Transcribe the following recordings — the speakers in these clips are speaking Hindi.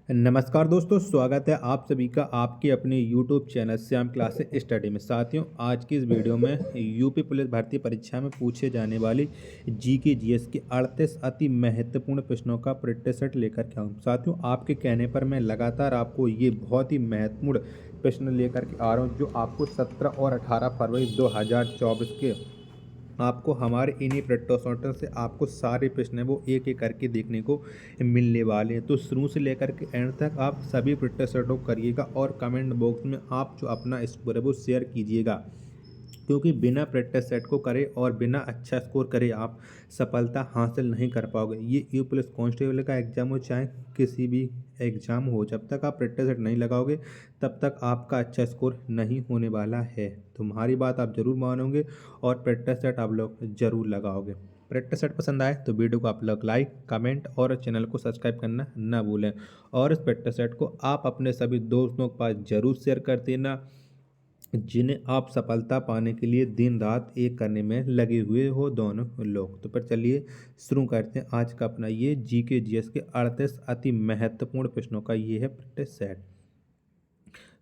नमस्कार दोस्तों, स्वागत है आप सभी का आपके अपने YouTube channel Shyam classes study में। साथियों, आज की इस वीडियो में यूपी पुलिस भर्ती परीक्षा में पूछे जाने वाली जीके जीएस के 38 अति महत्वपूर्ण प्रश्नों का प्रिंट सेट लेकर के आऊँ। साथियों, आपके कहने पर मैं लगातार आपको ये बहुत ही महत्वपूर्ण प्रश्न लेकर के आ रहा हूँ, जो आपको 17 और 18 फरवरी 2024 के आपको हमारे इन्हीं प्रट्टोसोटर से आपको सारे प्रश्न है वो एक एक करके देखने को मिलने वाले हैं। तो शुरू से लेकर के एंड तक आप सभी प्रट्टोसोटों को करिएगा और कमेंट बॉक्स में आप जो अपना स्कोर है वो शेयर कीजिएगा, क्योंकि बिना प्रैक्टिस सेट को करे और बिना अच्छा स्कोर करे आप सफलता हासिल नहीं कर पाओगे। ये यू पुलिस कांस्टेबल का एग्जाम हो चाहे किसी भी एग्जाम हो, जब तक आप प्रैक्टिस सेट नहीं लगाओगे तब तक आपका अच्छा स्कोर नहीं होने वाला है। तुम्हारी बात आप जरूर मानोगे और प्रैक्टिस सेट आप लोग जरूर लगाओगे। प्रैक्टिस सेट पसंद आए तो वीडियो को आप लोग लाइक, कमेंट और चैनल को सब्सक्राइब करना ना भूलें। और इस प्रैक्टिस सेट को आप अपने सभी दोस्तों के पास जरूर शेयर कर देना, जिन्हें आप सफलता पाने के लिए दिन रात एक करने में लगे हुए हो दोनों लोग। तो पर चलिए शुरू करते हैं आज का अपना ये जीके जीएस के 38 अति महत्वपूर्ण प्रश्नों का ये है प्रैक्टिस सेट।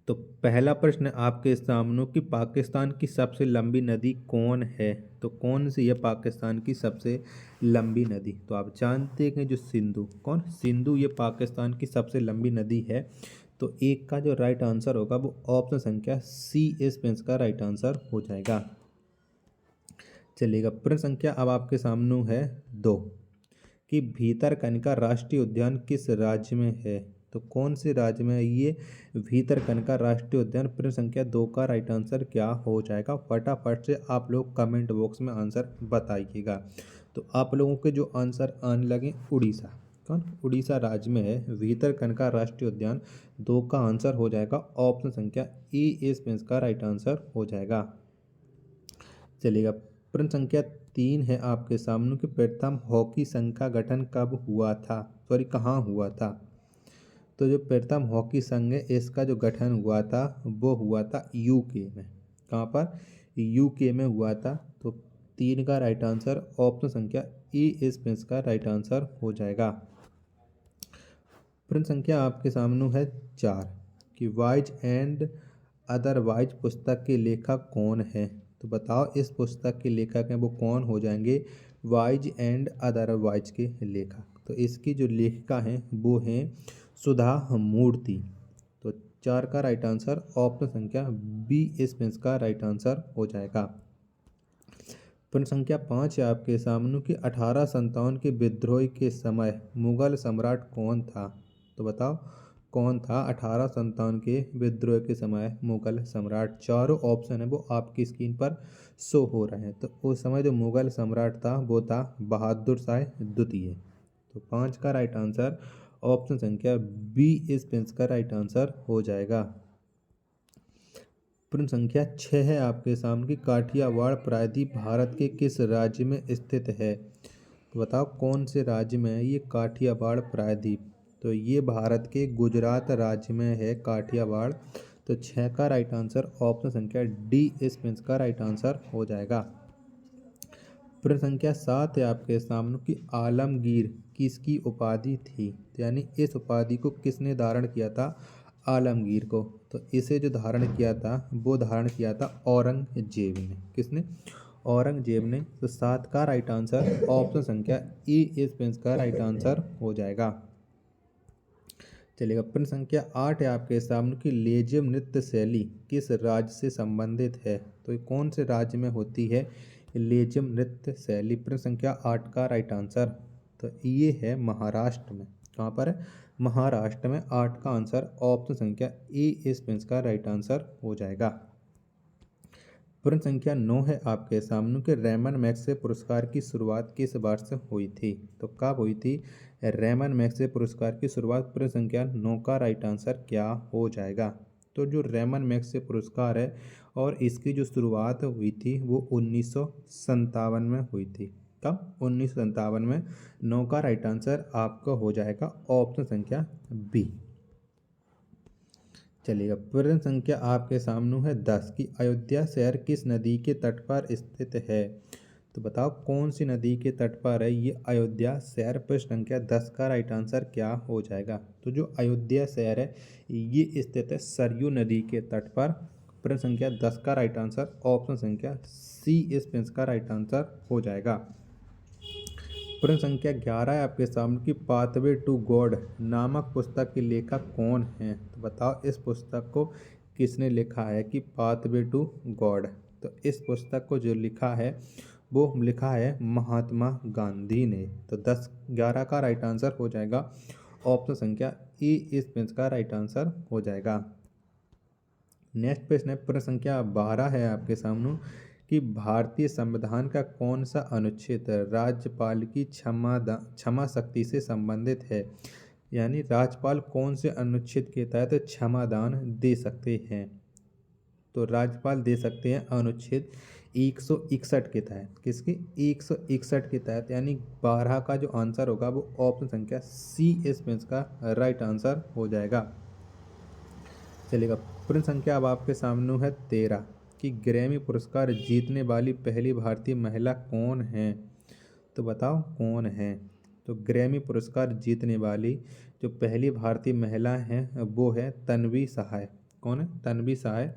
तो पहला प्रश्न आपके सामने कि पाकिस्तान की सबसे लंबी नदी कौन है। तो कौन सी है पाकिस्तान की सबसे लंबी नदी? तो आप जानते हैं जो सिंधु ये पाकिस्तान की सबसे लंबी नदी है। तो एक का जो राइट आंसर होगा वो ऑप्शन संख्या सी इस का राइट आंसर हो जाएगा। चलिएगा, प्रश्न संख्या अब आपके सामने है 2 कि भीतरकनिका राष्ट्रीय उद्यान किस राज्य में है। तो कौन से राज्य में है ये भीतरकनिका राष्ट्रीय उद्यान? प्रश्न संख्या 2 का राइट आंसर क्या हो जाएगा? फटाफट से आप लोग कमेंट बॉक्स में आंसर बताइएगा। तो आप लोगों के जो आंसर आने लगे उड़ीसा राज्य में है भीतरकनिका राष्ट्रीय उद्यान। 2 का आंसर हो जाएगा ऑप्शन संख्या ई इस का राइट आंसर हो जाएगा। चलिएगा, प्रश्न संख्या 3 है आपके सामने कि प्रथम हॉकी संघ का गठन कब हुआ था, कहाँ हुआ था। तो जो प्रथम हॉकी संघ है इसका जो गठन हुआ था वो हुआ था यूके में। कहाँ पर? यूके में हुआ था। तो 3 का राइट आंसर ऑप्शन संख्या ई इस का राइट आंसर हो जाएगा। प्रश्न संख्या आपके सामने है 4 कि वाइज एंड अदरवाइज पुस्तक के लेखक कौन है। तो बताओ इस पुस्तक के लेखक हैं वो कौन हो जाएंगे? वाइज एंड अदरवाइज के लेखक। तो इसकी जो लेखिका हैं वो हैं सुधा मूर्ति। तो 4 का राइट आंसर ऑप्शन संख्या बी इस का राइट आंसर हो जाएगा। प्रश्न संख्या 5 है आपके सामने कि 1857 के विद्रोह के समय मुगल सम्राट कौन था। तो बताओ कौन था 1857 के विद्रोह के समय मुगल सम्राट? चारों ऑप्शन है वो आपकी स्क्रीन पर शो हो रहे हैं। तो उस समय जो मुगल सम्राट था वो था बहादुर शाह द्वितीय। तो 5 का राइट आंसर ऑप्शन संख्या बी इस का राइट आंसर हो जाएगा। प्रश्न संख्या 6 है आपके सामने कि काठियावाड़ प्रायद्वीप भारत के किस राज्य में स्थित है। तो बताओ कौन से राज्य में है ये काठियावाड़ प्रायद्वीप? तो ये भारत के गुजरात राज्य में है काठियावाड़। तो 6 का राइट आंसर ऑप्शन संख्या डी इस का राइट आंसर हो जाएगा। प्रश्न संख्या 7 है आपके सामने कि आलमगीर किसकी उपाधि थी। तो यानी इस उपाधि को किसने धारण किया था? आलमगीर को। तो इसे जो धारण किया था वो धारण किया था औरंगजेब ने। किसने? औरंगजेब ने। तो 7 का राइट आंसर ऑप्शन संख्या ई इस का राइट आंसर हो जाएगा। चलिएगा, प्रश्न संख्या 8 है आपके सामने कि लेजियम नृत्य शैली किस राज्य से संबंधित है। तो ये कौन से राज्य में होती है लेजियम नृत्य शैली? प्रश्न संख्या 8 का राइट आंसर तो ये है महाराष्ट्र में। कहाँ पर है? महाराष्ट्र में। 8 का आंसर ऑप्शन संख्या ए इस का राइट आंसर हो जाएगा। प्रश्न संख्या 9 है आपके सामने कि रेमन मैग्सेसे पुरस्कार की शुरुआत किस वर्ष से हुई थी। तो कब हुई थी रेमन मैग्सेसे पुरस्कार की शुरुआत? प्रश्न संख्या 9 का राइट आंसर क्या हो जाएगा? तो जो रेमन मैग्सेसे पुरस्कार है और इसकी जो शुरुआत हुई थी वो 1957 में हुई थी। कब? 1957 में। 9 का राइट आंसर आपका हो जाएगा ऑप्शन संख्या बी। चलिएगा, प्रश्न संख्या आपके सामने है 10 कि अयोध्या शहर किस नदी के तट पर स्थित है। तो बताओ कौन सी नदी के तट पर है ये अयोध्या शहर। प्रश्न संख्या 10 का राइट आंसर क्या हो जाएगा। तो जो अयोध्या शहर है ये स्थित है सरयू नदी के तट पर। प्रश्न संख्या 10 का राइट आंसर ऑप्शन संख्या सी इस प्रश्न का राइट आंसर हो जाएगा। प्रश्न संख्या 11 है आपके सामने की पाथवे टू गॉड नामक पुस्तक के लेखक कौन हैं। तो बताओ इस पुस्तक को किसने लिखा है कि पाथवे टू गॉड। तो इस पुस्तक को जो लिखा है वो लिखा है महात्मा गांधी ने। तो 10-11 का राइट आंसर हो जाएगा ऑप्शन संख्या ई इस प्रश्न का राइट आंसर हो जाएगा। नेक्स्ट प्रश्न है प्रश्न संख्या 12 है आपके सामने कि भारतीय संविधान का कौन सा अनुच्छेद राज्यपाल की क्षमा शक्ति से संबंधित है। यानी राज्यपाल कौन से अनुच्छेद के तहत क्षमादान दे सकते हैं। तो राज्यपाल दे सकते हैं अनुच्छेद 161 के तहत। किसके 161 के तहत। यानी 12 का जो आंसर होगा वो ऑप्शन संख्या सी इस प्रश्न का राइट आंसर हो जाएगा। चलिएगा प्रश्न संख्या अब आपके सामने है 13 कि ग्रैमी पुरस्कार जीतने वाली पहली भारतीय महिला कौन है। तो बताओ कौन है। तो ग्रैमी पुरस्कार जीतने वाली जो पहली भारतीय महिला है वो है तन्वी सहाय। कौन है तन्वी सहाय।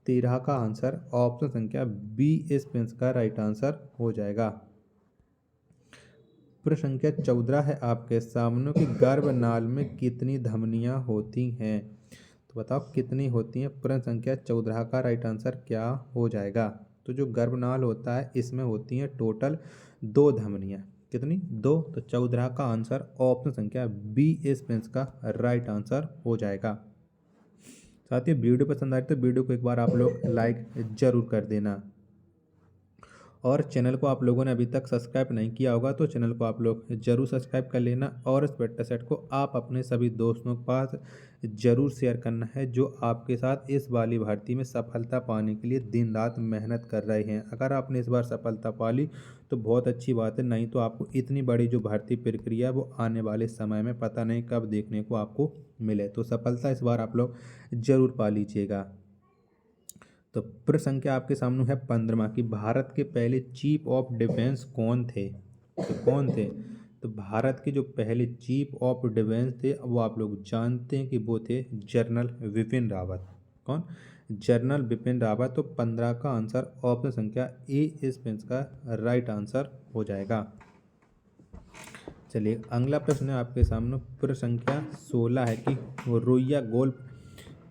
13 का आंसर ऑप्शन संख्या बी इस प्रश्न का राइट आंसर हो जाएगा। प्रश्न संख्या 14 है आपके सामने कि गर्भनाल में कितनी धमनियां होती हैं। तो बताओ कितनी होती हैं। प्रश्न संख्या 14 का राइट आंसर क्या हो जाएगा। तो जो गर्भनाल होता है इसमें होती हैं टोटल 2 धमनियां। कितनी 2। तो 14 का आंसर ऑप्शन संख्या बी इस प्रश्न का राइट आंसर हो जाएगा। साथियों वीडियो पसंद आए तो वीडियो को एक बार आप लोग लाइक जरूर कर देना और चैनल को आप लोगों ने अभी तक सब्सक्राइब नहीं किया होगा तो चैनल को आप लोग जरूर सब्सक्राइब कर लेना और इस बेटा सेट को आप अपने सभी दोस्तों के पास जरूर शेयर करना है जो आपके साथ इस वाली भर्ती में सफलता पाने के लिए दिन रात मेहनत कर रहे हैं। अगर आपने इस बार सफलता पा ली तो बहुत अच्छी बात है, नहीं तो आपको इतनी बड़ी जो भर्ती प्रक्रिया वो आने वाले समय में पता नहीं कब देखने को आपको मिले। तो सफलता इस बार आप लोग जरूर पा लीजिएगा। तो प्रश्न संख्या आपके सामने है 15 कि भारत के पहले चीफ ऑफ डिफेंस कौन थे। तो कौन थे। तो भारत के जो पहले चीफ ऑफ डिफेंस थे वो आप लोग जानते हैं कि वो थे जनरल विपिन रावत। कौन जनरल विपिन रावत। तो 15 का आंसर ऑप्शन संख्या ए इस प्रश्न का राइट आंसर हो जाएगा। चलिए अगला प्रश्न है आपके सामने प्रश्न संख्या 16 है कि रोइया गोल्फ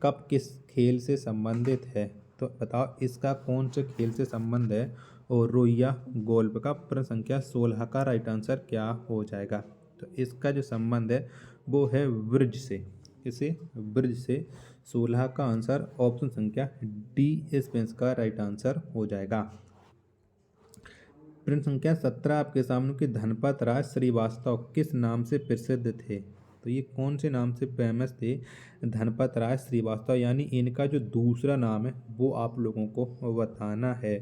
कप किस खेल से संबंधित है। तो बताओ इसका कौन से खेल से संबंध है और रोइया गोल्फ का। प्रश्न संख्या 16 का राइट आंसर क्या हो जाएगा। तो इसका जो संबंध है वो है ब्रिज से। इसे ब्रिज से। 16 का आंसर ऑप्शन संख्या डी इस प्रश्न का राइट आंसर हो जाएगा। प्रश्न संख्या 17 आपके सामने कि धनपत राज श्रीवास्तव किस नाम से प्रसिद्ध थे। तो ये कौन से नाम से फेमस थे धनपत राज श्रीवास्तव। यानी इनका जो दूसरा नाम है वो आप लोगों को बताना है।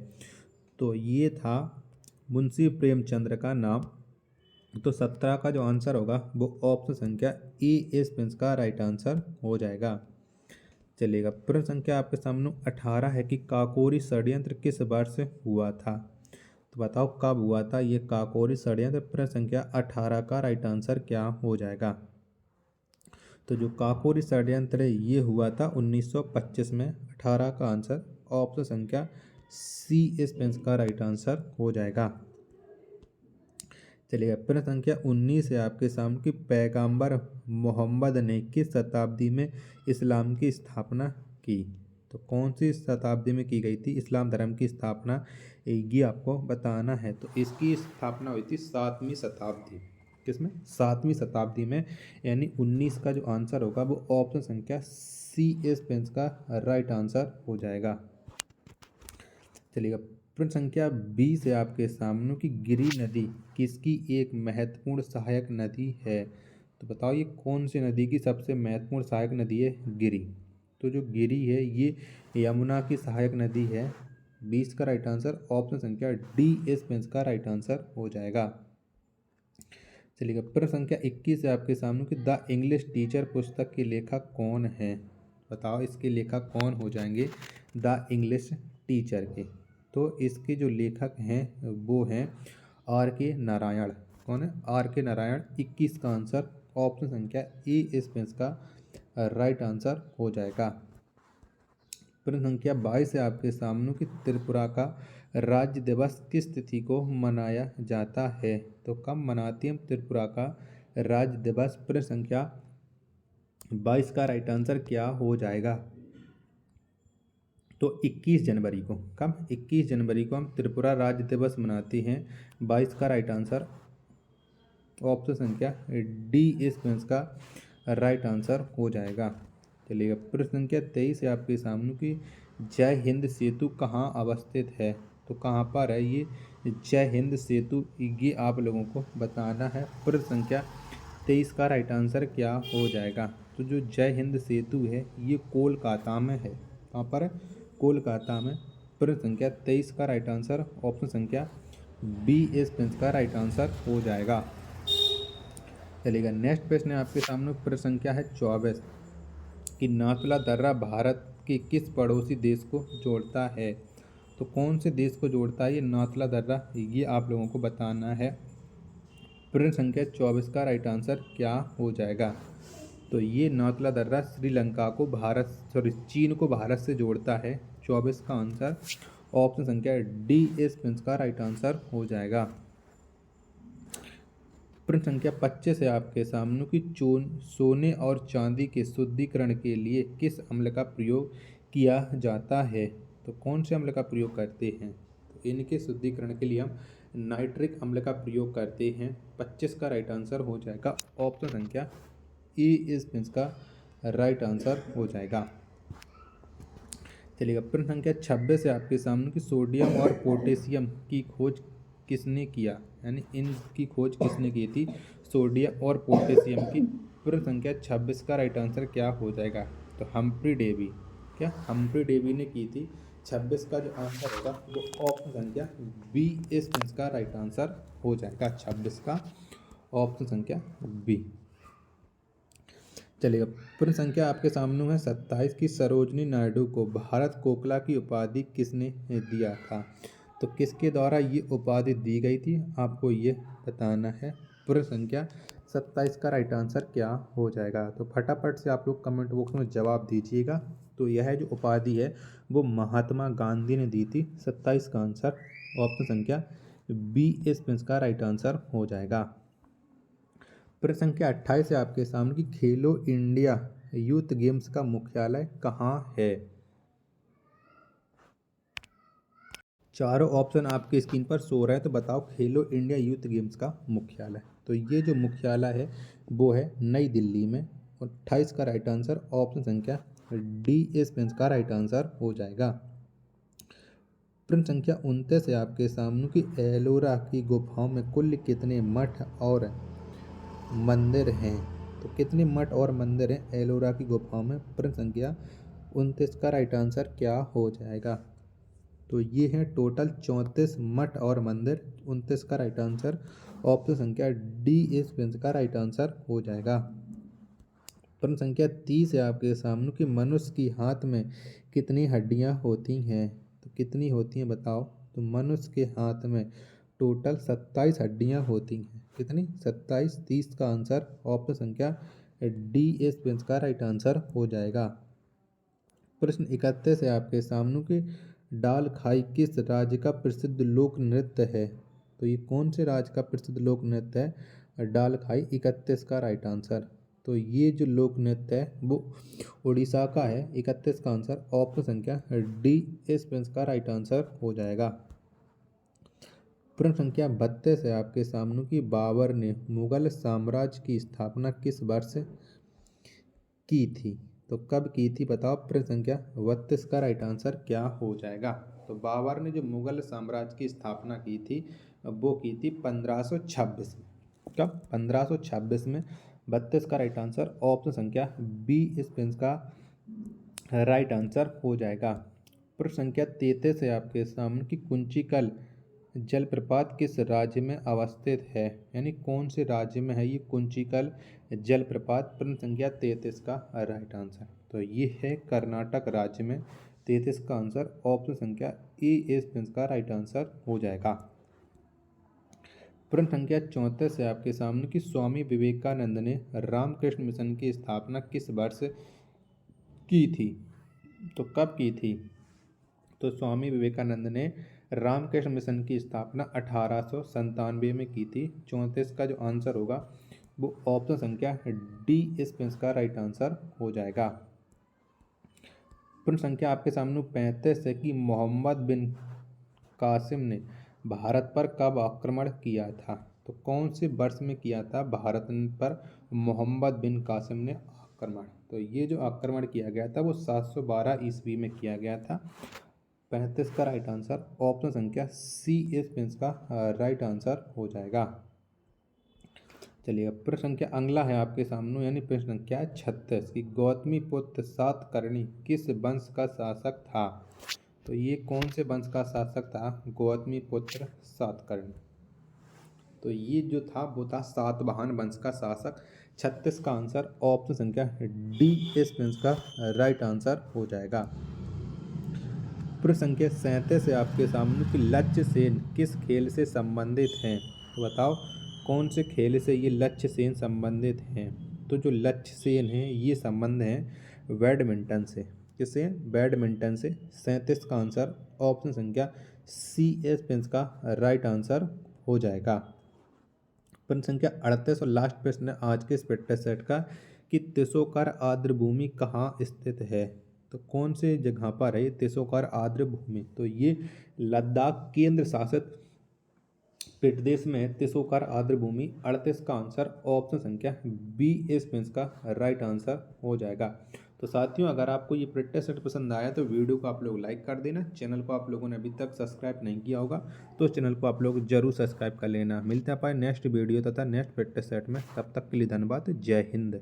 तो ये था मुंशी प्रेमचंद्र का नाम। तो 17 का जो आंसर होगा वो ऑप्शन संख्या ए इस प्रश्न का राइट आंसर हो जाएगा। चलिएगा प्रश्न संख्या आपके सामने 18 है कि काकोरी षड्यंत्र किस वर्ष हुआ था। तो बताओ कब हुआ था ये काकोरी षड्यंत्र। प्रश्न संख्या 18 का राइट आंसर क्या हो जाएगा। तो जो काकोरी षड्यंत्र ये हुआ था 1925 में। 18 का आंसर ऑप्शन संख्या सी इस प्रश्न का राइट आंसर हो जाएगा। चलिए प्रश्न संख्या 19 है आपके सामने कि पैगंबर मोहम्मद ने किस शताब्दी में इस्लाम की स्थापना की। तो कौन सी शताब्दी में की गई थी इस्लाम धर्म की स्थापना ये आपको बताना है। तो इसकी स्थापना हुई थी 7वीं शताब्दी। किसमें 7वीं शताब्दी में। यानी 19 का जो आंसर होगा वो ऑप्शन संख्या सी इस प्रश्न का राइट आंसर हो जाएगा। चलिएगा प्रश्न संख्या 20 है आपके सामने कि गिरि नदी किसकी एक महत्वपूर्ण सहायक नदी है। तो बताओ ये कौन सी नदी की सबसे महत्वपूर्ण सहायक नदी है गिरि। तो जो गिरि है ये यमुना की सहायक नदी है। 20 का राइट आंसर ऑप्शन संख्या डी इस प्रश्न का राइट आंसर हो जाएगा। चलिएगा प्रश्न संख्या 21 है आपके सामने कि द इंग्लिश टीचर पुस्तक के लेखक कौन है। बताओ इसके लेखक कौन हो जाएंगे द इंग्लिश टीचर के। तो इसके जो लेखक हैं वो हैं आर के नारायण। कौन है? आर के नारायण। 21 का आंसर ऑप्शन संख्या ए इसका राइट आंसर हो जाएगा। प्रश्न संख्या 22 है आपके सामने कि त्रिपुरा का राज्य दिवस किस तिथि को मनाया जाता है? तो कब मनाती है त्रिपुरा का राज्य दिवस? प्रश्न संख्या 22 का राइट आंसर क्या हो जाएगा? तो 21 जनवरी को। कब? 21 जनवरी को हम त्रिपुरा राज्य दिवस मनाते हैं। 22 का राइट आंसर ऑप्शन संख्या डी इसका राइट आंसर हो जाएगा। चलिएगा, प्रश्न संख्या 23 है आपके सामने कि जय हिंद सेतु कहाँ अवस्थित है? तो कहाँ पर है ये जय हिंद सेतु? ये आप लोगों को बताना है। प्रश्न संख्या 23 का राइट आंसर क्या हो जाएगा? तो जो जय हिंद सेतु है ये कोलकाता में है। कहाँ पर है? कोलकाता में। प्रश्न संख्या 23 का राइट आंसर ऑप्शन संख्या बी इसका राइट आंसर हो जाएगा। चलिएगा, नेक्स्ट प्रश्न है आपके सामने। प्रश्न संख्या है 24 कि नाथुला दर्रा भारत के किस पड़ोसी देश को जोड़ता है? तो कौन से देश को जोड़ता है ये नाथुला दर्रा? ये आप लोगों को बताना है। प्रश्न संख्या 24 का राइट आंसर क्या हो जाएगा? तो ये नाथुला दर्रा श्रीलंका को चीन को भारत से जोड़ता है। 24 का आंसर ऑप्शन संख्या डी इसका राइट आंसर हो जाएगा। प्रश्न संख्या 25 है आपके सामने कि सोने और चांदी के शुद्धिकरण के लिए किस अम्ल का प्रयोग किया जाता है? तो कौन से अम्ल का प्रयोग करते हैं? तो इनके शुद्धिकरण के लिए हम नाइट्रिक अम्ल का प्रयोग करते हैं। 25 का राइट आंसर हो जाएगा ऑप्शन संख्या ए इसका राइट आंसर हो जाएगा। चलिएगा, प्रश्न संख्या 26 है आपके सामने कि सोडियम और पोटेशियम की खोज किसने किया? यानी इनकी खोज किसने की थी? सोडियम और पोटेशियम की। प्रश्न संख्या 26 का राइट आंसर क्या हो जाएगा? तो हम्फ्री डेवी। क्या? हम्फ्री डेवी ने की थी। 26 का जो आंसर होगा वो ऑप्शन संख्या बी इसका राइट आंसर हो जाएगा। 26 का ऑप्शन संख्या बी। चलिएगा, प्रश्न संख्या आपके सामने है 27 की सरोजनी नायडू को भारत कोकिला की उपाधि किसने दिया था? तो किसके द्वारा ये उपाधि दी गई थी आपको ये बताना है। प्रश्न संख्या 27 का राइट आंसर क्या हो जाएगा? तो फटाफट से आप लोग कमेंट बॉक्स में जवाब दीजिएगा। तो यह जो उपाधि है वो महात्मा गांधी ने दी थी। 27 का आंसर ऑप्शन संख्या बी इसका राइट आंसर हो जाएगा। प्रश्न संख्या 28 है आपके सामने कि खेलो इंडिया यूथ गेम्स का मुख्यालय कहाँ है? चारों ऑप्शन आपके स्क्रीन पर शो रहे हैं। तो बताओ खेलो इंडिया यूथ गेम्स का मुख्यालय। तो ये जो मुख्यालय है वो है नई दिल्ली में। 28 का राइट आंसर ऑप्शन संख्या डी इसका राइट आंसर हो जाएगा। प्रश्न संख्या 29 है आपके सामने कि एलोरा की गुफाओं में कुल कितने मठ और मंदिर हैं? तो कितने मठ और मंदिर हैं एलोरा की गुफाओं में? प्रश्न संख्या 29 का राइट आंसर क्या हो जाएगा? तो ये हैं टोटल 34 मठ और मंदिर। 29 का राइट आंसर ऑप्शन संख्या डी इसका राइट आंसर हो जाएगा। प्रश्न संख्या 30 है आपके सामने कि मनुष्य की हाथ में कितनी हड्डियां होती हैं? तो कितनी होती हैं बताओ? तो मनुष्य के हाथ में टोटल 27 हड्डियां होती हैं। कितनी? 27। 30 का आंसर ऑप्शन संख्या डी इसका राइट आंसर हो जाएगा। प्रश्न 31 है आपके सामने कि डाल खाई किस राज्य का प्रसिद्ध लोक नृत्य है? तो ये कौन से राज्य का प्रसिद्ध लोक नृत्य है डाल खाई? 31 का राइट आंसर। तो ये जो लोक नृत्य है वो उड़ीसा का है। 31 का आंसर ऑप्शन संख्या डी इसका राइट आंसर हो जाएगा। प्रश्न संख्या 32 है आपके सामने कि बाबर ने मुगल साम्राज्य की स्थापना किस वर्ष की थी? तो कब की थी बताओ? प्रश्न संख्या 32 का राइट आंसर क्या हो जाएगा? तो बाबर ने जो मुगल साम्राज्य की स्थापना की थी वो की थी 1526 में। कब? 1526 में। 32 का राइट आंसर ऑप्शन संख्या बी इसका राइट आंसर हो जाएगा। प्रश्न संख्या 33 है आपके सामने कि कुंचिकल जलप्रपात किस राज्य में अवस्थित है? यानी कौन से राज्य में है ये कुंचिकल जलप्रपात? प्रश्न संख्या 33 का राइट आंसर तो ये है कर्नाटक राज्य में। 33 का आंसर ऑप्शन संख्या ए इस प्रश्न का राइट आंसर हो जाएगा। प्रश्न संख्या 34 है आपके सामने कि स्वामी विवेकानंद ने रामकृष्ण मिशन की स्थापना किस वर्ष की थी? तो कब की थी? तो स्वामी विवेकानंद ने रामकृष्ण मिशन की स्थापना 1897 में की थी। 34 का जो आंसर होगा वो ऑप्शन संख्या डी इस प्रश्न का राइट आंसर हो जाएगा। प्रश्न संख्या आपके सामने 35 है कि मोहम्मद बिन कासिम ने भारत पर कब आक्रमण किया था? तो कौन से वर्ष में किया था भारत पर मोहम्मद बिन कासिम ने आक्रमण? तो ये जो आक्रमण किया गया था वो 712 ईस्वी में किया गया था। 35 का राइट आंसर ऑप्शन संख्या सी इस प्रश्न का राइट आंसर हो जाएगा। चलिए अब प्रश्न संख्या अगला है आपके सामने यानी प्रश्न संख्या 36 कि गौतमी पुत्र सातकर्णी किस वंश का शासक था? तो ये कौन से वंश का शासक था गौतमी पुत्र सातकर्णी? तो ये जो था वो था सातवाहन वंश का शासक। 36 का आंसर ऑप्शन संख्या डी इस वंश का राइट आंसर हो जाएगा। प्रश्न संख्या 37 है आपके सामने कि लक्ष्य सेन किस खेल से संबंधित हैं? तो बताओ कौन से खेल से ये लक्ष्य सेन संबंधित हैं? तो जो लक्ष्य सेन हैं ये संबंध हैं बैडमिंटन से। किससे? बैडमिंटन से। 37 का आंसर ऑप्शन संख्या सी एस पेंस का राइट आंसर हो जाएगा। प्रश्न संख्या 38 और लास्ट प्रश्न है आज के इस प्रैक्टिस सेट का कि त्रिशूलकार आर्द्र भूमि कहाँ स्थित है? तो कौन से जगह पर है त्रिशूलकार आर्द्र भूमि? तो ये लद्दाख केंद्र शासित प्रदेश में त्रिशूलकार आर्द्र भूमि। 38 का आंसर ऑप्शन संख्या बी इस पेंस का राइट आंसर हो जाएगा। तो साथियों अगर आपको ये प्रैक्टिस सेट पसंद आया तो वीडियो को आप लोग लाइक कर देना। चैनल को आप लोगों ने अभी तक सब्सक्राइब नहीं किया होगा तो चैनल को आप लोग जरूर सब्सक्राइब कर लेना। मिलते हैं पाए नेक्स्ट वीडियो तथा नेक्स्ट प्रैक्टिस सेट में, तब तक के लिए धन्यवाद। जय हिंद।